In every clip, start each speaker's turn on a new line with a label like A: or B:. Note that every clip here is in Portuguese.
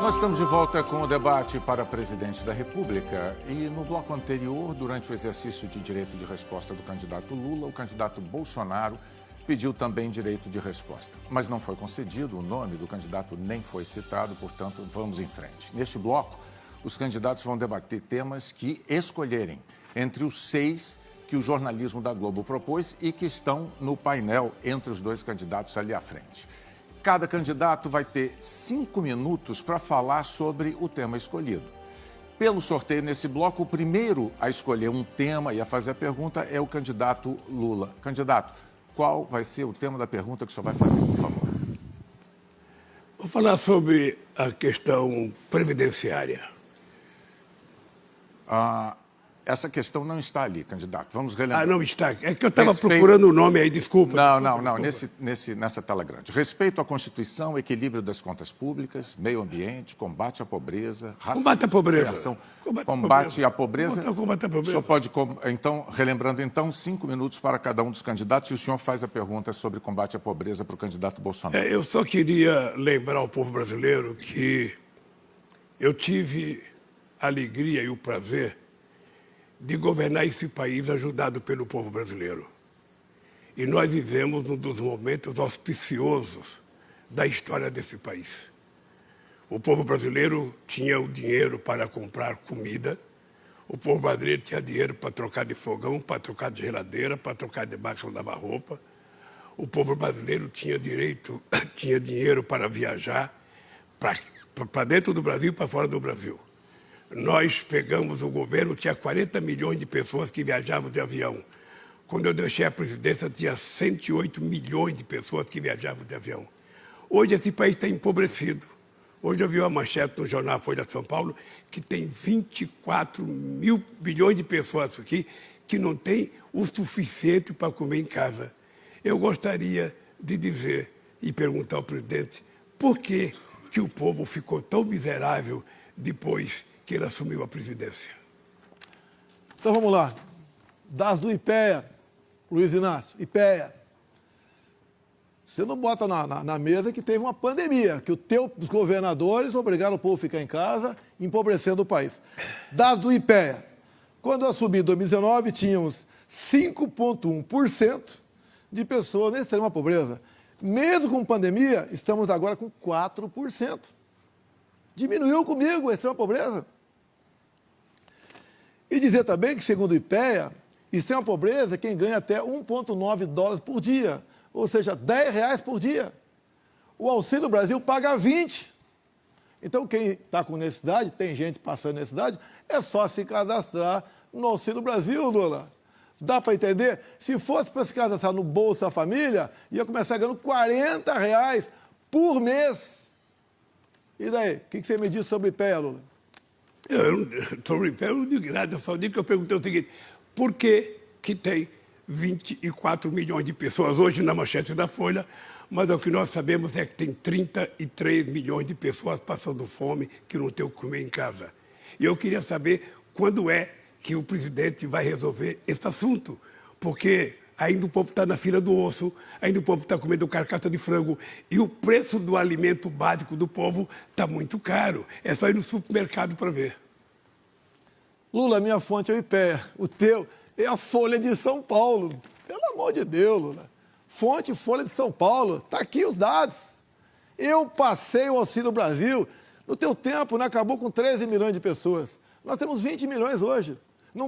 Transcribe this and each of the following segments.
A: Nós estamos de volta com o debate para presidente da República e no bloco anterior, durante o exercício de direito de resposta do candidato Lula, o candidato Bolsonaro pediu também direito de resposta, mas não foi concedido, o nome do candidato nem foi citado, portanto, vamos em frente. Neste bloco, os candidatos vão debater temas que escolherem entre os 6 que o jornalismo da Globo propôs e que estão no painel entre os dois candidatos ali à frente. Cada candidato vai ter 5 minutos para falar sobre o tema escolhido. Pelo sorteio nesse bloco, o primeiro a escolher um tema e a fazer a pergunta é o candidato Lula. Candidato, qual vai ser o tema da pergunta que o senhor vai fazer, por favor?
B: Vou falar sobre a questão previdenciária.
A: Essa questão não está ali, candidato. Vamos relembrar.
B: Não está. É que eu estava procurando o nome aí, desculpa.
A: Não. Nessa tela grande. Respeito à Constituição, equilíbrio das contas públicas, meio ambiente, combate à pobreza, racismo,
B: combate à pobreza.
A: Combate à pobreza.
B: Combate à pobreza.
A: O senhor pode, então, relembrando, 5 minutos para cada um dos candidatos e o senhor faz a pergunta sobre combate à pobreza para o candidato Bolsonaro.
B: Eu só queria lembrar ao povo brasileiro que eu tive a alegria e o prazer de governar esse país ajudado pelo povo brasileiro. E nós vivemos um dos momentos auspiciosos da história desse país. O povo brasileiro tinha o dinheiro para comprar comida, o povo brasileiro tinha dinheiro para trocar de fogão, para trocar de geladeira, para trocar de máquina de lavar roupa. O povo brasileiro tinha dinheiro para viajar para dentro do Brasil e para fora do Brasil. Nós pegamos o governo, tinha 40 milhões de pessoas que viajavam de avião. Quando eu deixei a presidência, tinha 108 milhões de pessoas que viajavam de avião. Hoje esse país está empobrecido. Hoje eu vi uma manchete no jornal Folha de São Paulo que tem 24 mil bilhões de pessoas aqui que não têm o suficiente para comer em casa. Eu gostaria de dizer e perguntar ao presidente por que o povo ficou tão miserável depois que ele assumiu a presidência.
C: Então vamos lá. Dados do IPEA, Luiz Inácio, IPEA. Você não bota na mesa que teve uma pandemia, que os governadores obrigaram o povo a ficar em casa, empobrecendo o país. Dados do IPEA. Quando eu assumi em 2019, tínhamos 5,1% de pessoas na extrema pobreza. Mesmo com pandemia, estamos agora com 4%. Diminuiu comigo a extrema pobreza. E dizer também que, segundo o IPEA, extrema pobreza é quem ganha até 1,9 dólares por dia, ou seja, R$10 por dia. O Auxílio Brasil paga 20. Então, quem está com necessidade, tem gente passando necessidade, é só se cadastrar no Auxílio Brasil, Lula. Dá para entender? Se fosse para se cadastrar no Bolsa Família, ia começar ganhando R$40 por mês. E daí? O que você me diz sobre o IPEA, Lula?
B: Sobre o IPEA eu não digo nada, eu só digo que eu perguntei o seguinte: por que tem 24 milhões de pessoas hoje na manchete da Folha, mas o que nós sabemos é que tem 33 milhões de pessoas passando fome, que não tem o que comer em casa. E eu queria saber quando é que o presidente vai resolver esse assunto, porque ainda o povo está na fila do osso, ainda o povo está comendo carcaça de frango e o preço do alimento básico do povo está muito caro. É só ir no supermercado para ver.
C: Lula, minha fonte é o IPEA. O teu é a Folha de São Paulo. Pelo amor de Deus, Lula. Fonte Folha de São Paulo. Está aqui os dados. Eu passei o Auxílio Brasil. No teu tempo, né, acabou com 13 milhões de pessoas. Nós temos 20 milhões hoje.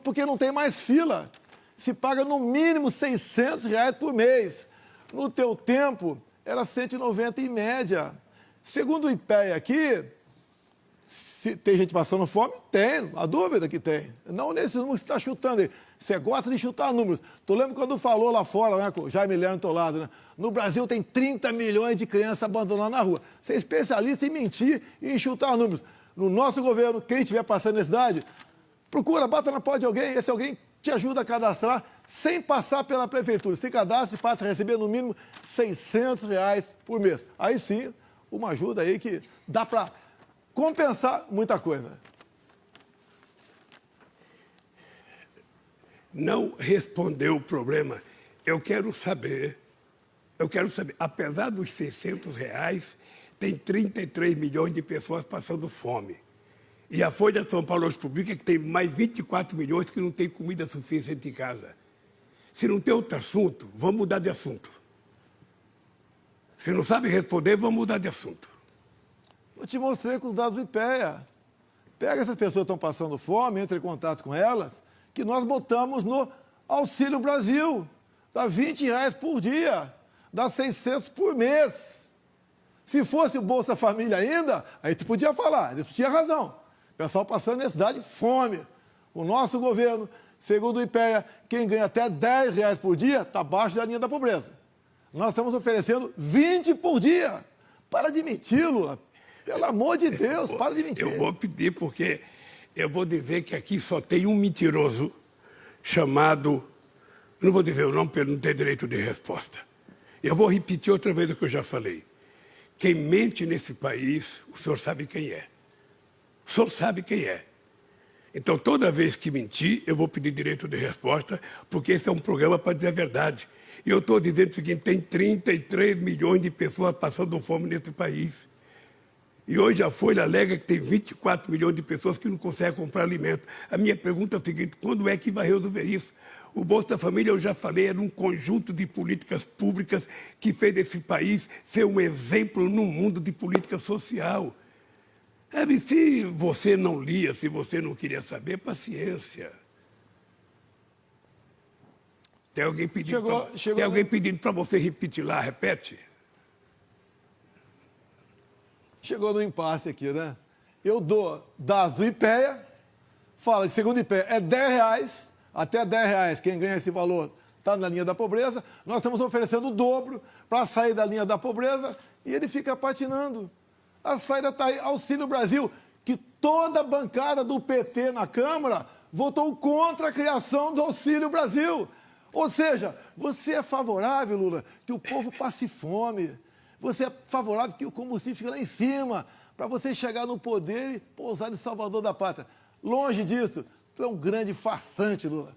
C: Porque não tem mais fila. Se paga no mínimo R$600 por mês. No teu tempo, era 190 em média. Segundo o IPEA aqui, se tem gente passando fome? Tem, a dúvida que tem. Não nesse número que você está chutando aí. Você gosta de chutar números. Tu lembra quando falou lá fora, né, com o Jaime Lerner Tolado, né? No Brasil tem 30 milhões de crianças abandonadas na rua. Você é especialista em mentir e em chutar números. No nosso governo, quem estiver passando necessidade, procura, bata na porta de alguém, esse alguém te ajuda a cadastrar sem passar pela prefeitura. Se cadastra e passa a receber no mínimo R$600 por mês. Aí sim, uma ajuda aí que dá para compensar muita coisa.
B: Não respondeu o problema. Eu quero saber, apesar dos R$600, tem 33 milhões de pessoas passando fome. E a Folha de São Paulo hoje publica que tem mais 24 milhões que não tem comida suficiente em casa. Se não tem outro assunto, vamos mudar de assunto. Se não sabe responder, vamos mudar de assunto.
C: Eu te mostrei com os dados do IPEA. Pega essas pessoas que estão passando fome, entre em contato com elas, que nós botamos no Auxílio Brasil. Dá R$20 por dia, dá 600 por mês. Se fosse o Bolsa Família ainda, aí tu podia falar, tu tinha razão. O pessoal passando necessidade, fome. O nosso governo, segundo o IPEA, quem ganha até R$10 por dia está abaixo da linha da pobreza. Nós estamos oferecendo 20 por dia. Para de mentir, Lula. Pelo amor de Deus, para de mentir.
B: Eu vou pedir porque eu vou dizer que aqui só tem um mentiroso chamado... Não vou dizer o nome porque ele não tem direito de resposta. Eu vou repetir outra vez o que eu já falei. Quem mente nesse país, o senhor sabe quem é. O senhor sabe quem é. Então, toda vez que mentir, eu vou pedir direito de resposta, porque esse é um programa para dizer a verdade. E eu estou dizendo o seguinte, tem 33 milhões de pessoas passando fome nesse país. E hoje a Folha alega que tem 24 milhões de pessoas que não conseguem comprar alimento. A minha pergunta é a seguinte, quando é que vai resolver isso? O Bolsa Família, eu já falei, era um conjunto de políticas públicas que fez esse país ser um exemplo no mundo de política social. Se você não lia, se você não queria saber, paciência. Tem alguém pedindo para você repetir lá, repete.
C: Chegou no impasse aqui, né? Eu dou dados do IPEA, fala que segundo o IPEA é R$10, até R$10, quem ganha esse valor está na linha da pobreza. Nós estamos oferecendo o dobro para sair da linha da pobreza e ele fica patinando. A saída está aí, Auxílio Brasil, que toda a bancada do PT na Câmara votou contra a criação do Auxílio Brasil. Ou seja, você é favorável, Lula, que o povo passe fome. Você é favorável que o combustível fique lá em cima, para você chegar no poder e pousar em Salvador da Pátria. Longe disso, tu é um grande farsante, Lula.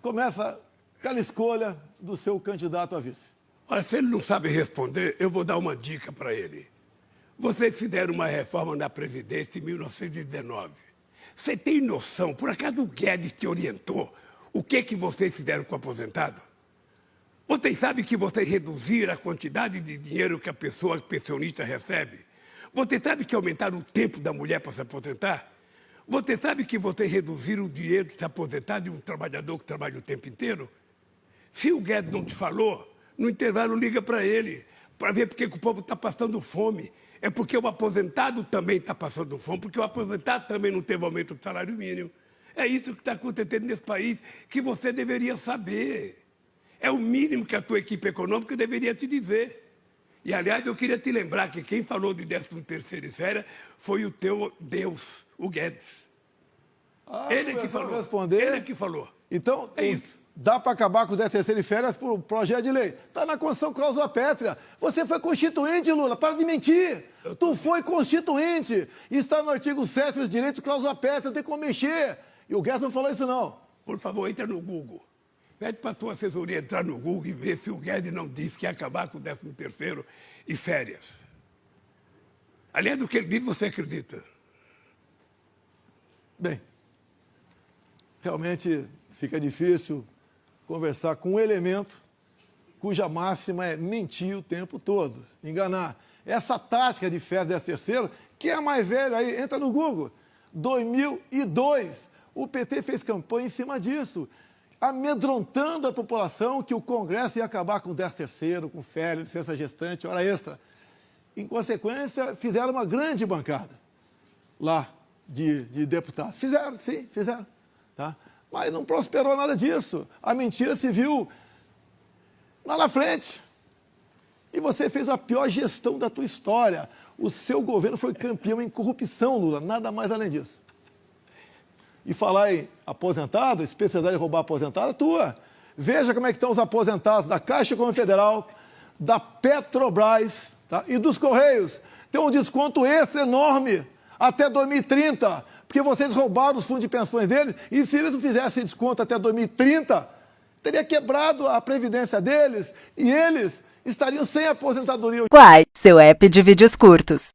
C: Começa pela escolha do seu candidato a vice.
B: Olha, se ele não sabe responder, eu vou dar uma dica para ele. Vocês fizeram uma reforma na Previdência em 1919. Você tem noção, por acaso o Guedes te orientou, o que vocês fizeram com o aposentado? Vocês sabem que vocês reduziram a quantidade de dinheiro que a pessoa pensionista recebe? Você sabe que aumentaram o tempo da mulher para se aposentar? Você sabe que vocês reduziram o dinheiro de se aposentar de um trabalhador que trabalha o tempo inteiro? Se o Guedes não te falou, no intervalo liga para ele, para ver por que o povo está passando fome. É porque o aposentado também está passando fome, porque o aposentado também não teve aumento do salário mínimo. É isso que está acontecendo nesse país, que você deveria saber. É o mínimo que a tua equipe econômica deveria te dizer. E, aliás, eu queria te lembrar que quem falou de 13ª esfera foi o teu Deus, o Guedes. Ele que falou.
C: Responder.
B: Ele que falou.
C: Então,
B: é isso.
C: Dá para acabar com o 13ª férias por projeto de lei. Está na Constituição Cláusula Pétrea. Você foi constituinte, Lula. Para de mentir. Tu foi constituinte. Está no artigo 7º dos direitos Cláusula Pétrea. Não tem como mexer. E o Guedes não falou isso, não.
B: Por favor, entra no Google. Pede para a tua assessoria entrar no Google e ver se o Guedes não disse que ia acabar com o 13º e férias. Aliás do que ele disse, você acredita?
C: Bem, realmente fica difícil conversar com um elemento cuja máxima é mentir o tempo todo, enganar. Essa tática de férias 13º, que é a mais velha aí, entra no Google, 2002, o PT fez campanha em cima disso, amedrontando a população que o Congresso ia acabar com o 13º, com férias, licença gestante, hora extra. Em consequência, fizeram uma grande bancada lá de deputados. Fizeram, sim, fizeram. Tá? Mas não prosperou nada disso. A mentira se viu lá na frente. E você fez a pior gestão da tua história. O seu governo foi campeão em corrupção, Lula. Nada mais além disso. E falar em aposentado, especialidade de roubar aposentado, é tua. Veja como é que estão os aposentados da Caixa Econômica Federal, da Petrobras, tá? E dos Correios. Tem um desconto extra enorme até 2030, porque vocês roubaram os fundos de pensões deles, e se eles não fizessem desconto até 2030, teria quebrado a previdência deles, e eles estariam sem aposentadoria.
D: Quai, seu app de vídeos curtos.